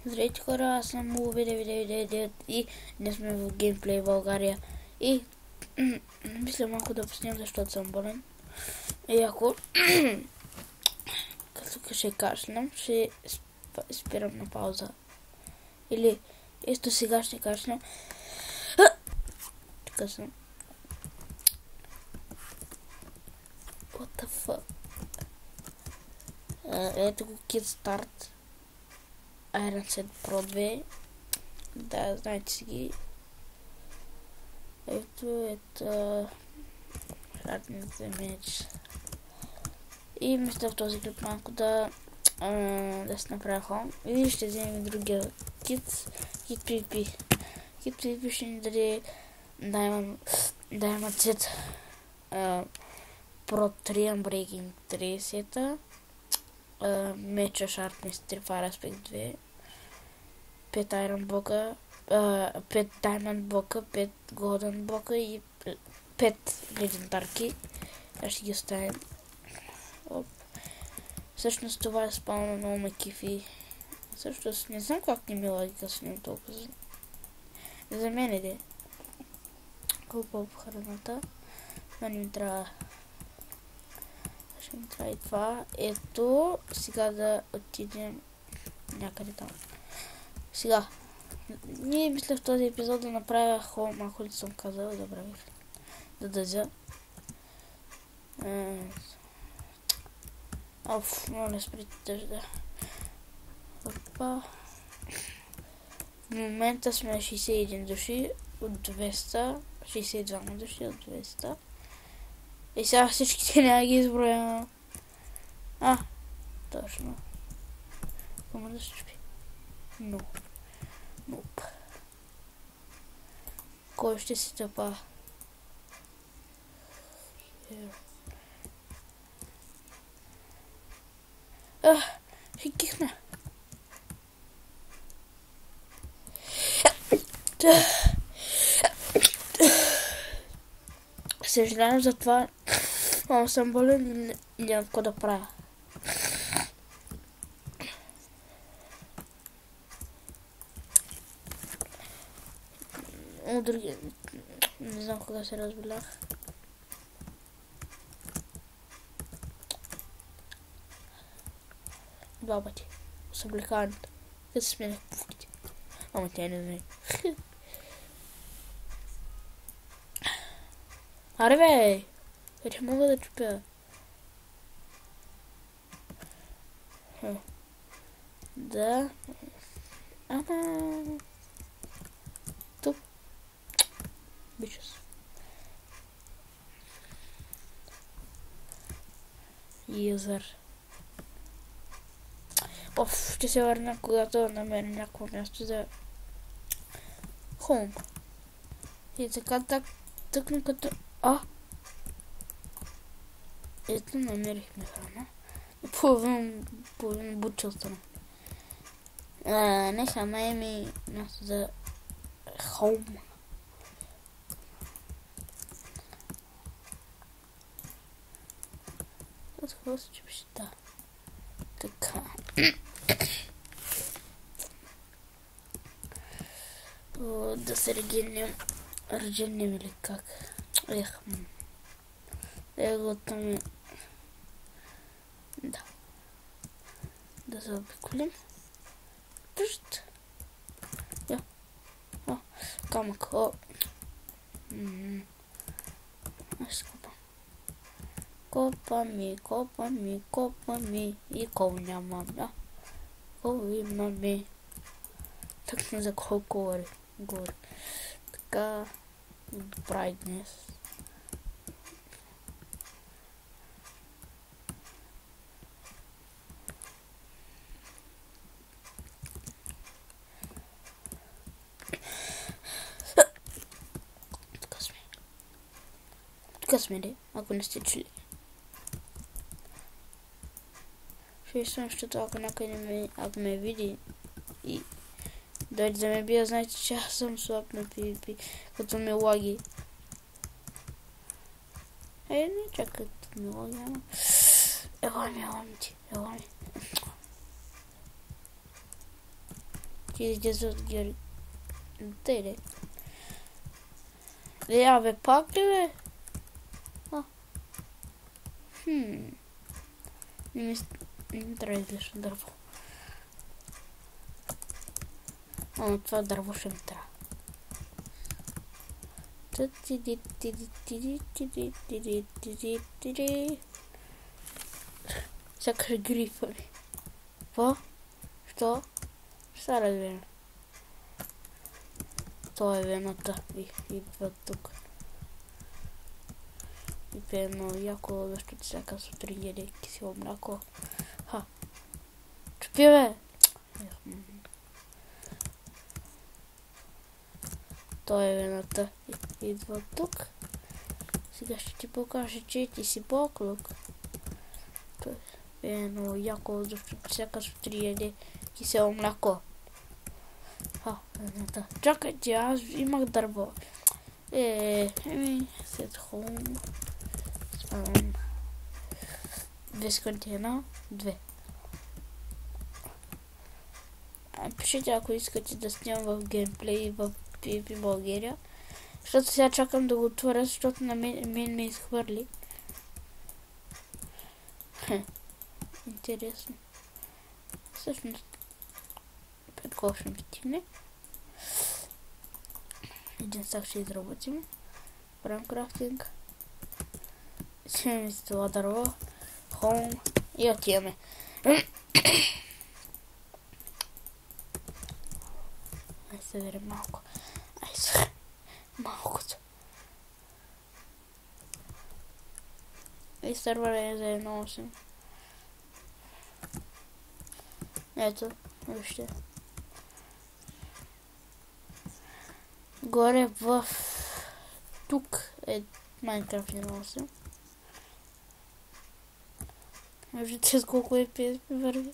Здравейте хора, аз съм Муви999 и днес сме в геймплей в България и мисля малко да поснимам, защото съм болен. И ако като ще кашлям, ще спирам на пауза. Или ето сега ще кашлям. Така съм. What the fuck? Ето го Kit Start Iron Set Pro 2. Да, знаете си ги. Ето шартните меч. И мисля в този клип малко да се направя хом. И ще вземем другия кит PvP. Кит PvP ще ни даде Diamond Set Pro 3 Unbreaking 3 сета. Меча Sharpness 3 Fire Aspect 2. 5 Iron блока, 5 Diamond блока, 5 Golden блока и 5 легендарки. Аз ще ги оставим. Всъщност това е спално много ме кефи. Всъщност не знам как не ми логика с ним толкова. За мен иде. Купа по храната. Но не ми трябва. Ще ми трябва и това. Ето, сега да отидем някъде там. Сега, ние мисля в този епизод да направя хом, ако ли съм казал, добре, да дъзя. Моля сприте дъжда. Опа. В момента сме 61 души от 200, 62 души от 200. И сега всичките няма ги изброя. Точно. Кому да се спи? Но. Nope. Кой ще си тъпа? Ще кихна. Съжалявам за това. Много съм болен и нямам какво да правя. Други... Не знам кога се разболях. Два пъти. С облекаването. Къде се сменях пуфките. Ама тя не знае. Аре бе! Вече мога да чупя. Да. Ама... Тук. Бичус. Юзър. Ще се върна, когато намеря някакво място за хом. И така тъкна като... Ето намерихме храна. Половин бутче остана. Не храна е ми място за хом. Какво се чупиш? Да. Така. Да се регенем или как? Его там е... Да. Да се обиколим. Пъщ. Камък. Аз копаме и кол нямаме. Кол имаме. Так не за кол горе. Така. Brightness. Така сме ли, ако не сте чули. Ще съм, защото ако някой ако ме види и дойде да ме бия, знаете, че аз съм слаб на PvP, като ме лаги. Не чакай като ме лаги, ама... Ела ми ти. Ще излезе от Гери. Тъй ли? Бе, пак ли бе? Не ми трябва излишно дърво. Това дърво ще ми трябва. Сякаш грифа ми. Какво? Що? Ще разбирам. Това е вената. Идва тук. И пее едно яко, защото всяка сутрин яде кисело мляко. Чупи бе! Той е вената. Идва тук. Сега ще ти покажа, че ти си поклук. Той е едно яко, защото всяка сутрин яде кисело мляко. Вената. Чакайте, аз имах дърво. След хом. Спадам. 2 секунди, 1, 2. Пишете, ако искате да снимам в геймплей в PvP България. Защото сега чакам да го отворя, защото на мен ме изхвърли. Интересно. Всъщност, пред колко ще ми стигне. Един стак ще изработим. Правим крафтинг. Снимем си това дърво. Хоум. И отиваме. Ай се верим малко. Малкото. И сървър е за 1.8. Ето, вижте. Горе в... Тук е Minecraft 1.8. Виждате с колко FPS ми върви.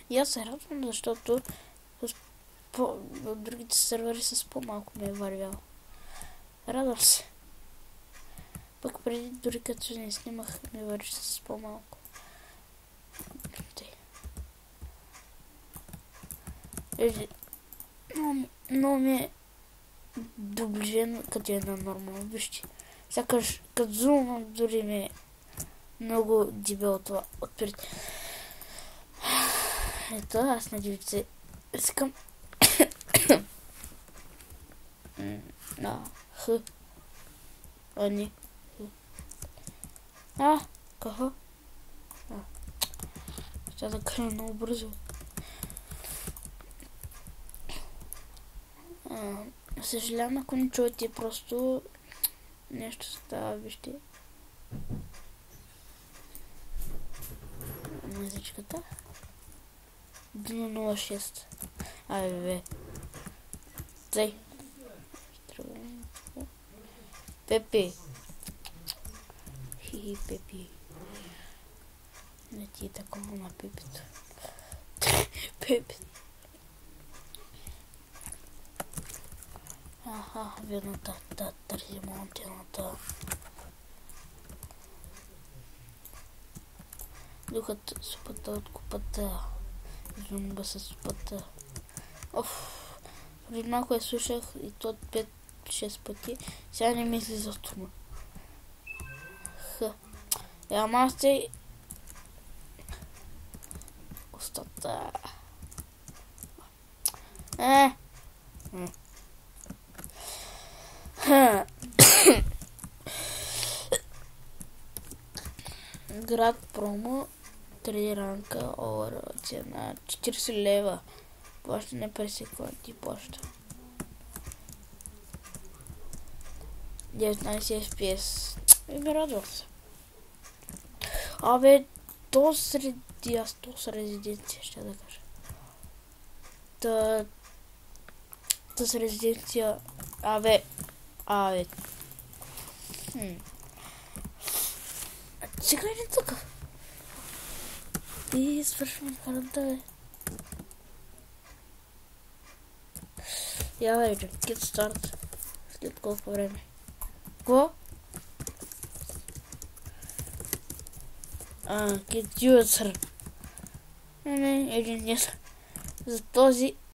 И аз се радвам, защото от другите сервери с по-малко ми е вървял. Радвам се. Пък преди, дори като не снимах, ми върви с по-малко. Но ми е доближено като е на нормално. Вижте. Сякаш като зумам, дори ми е много дебело това отпред. Ето, аз на дивице искам не. Какво? Ще да кажа много бързо. Съжалявам, ако не чуете, просто нещо става, вижте. Музичката. 2.06. Бе. Тъй. Пепи. Хи, Пепи. Не ти е такова на Пепито. Пепи. Вената. Да, търсим антената. Докато супата от купата. Зумба с супата. Преди малко я слушах и то 5-6 пъти. Сега не мисли за това. Ама аз те... Устата. Град промо 3 ранка овър цена 40 лева. Плащане през секунди плаща. 19 FPS. Ми радвам се. То с резиденция ще да кажа. С резиденция. Сега не тук. И свършвам карата, бе. Я да видим. Get start. След колко време. Какво? Get user. Не, един нет. За този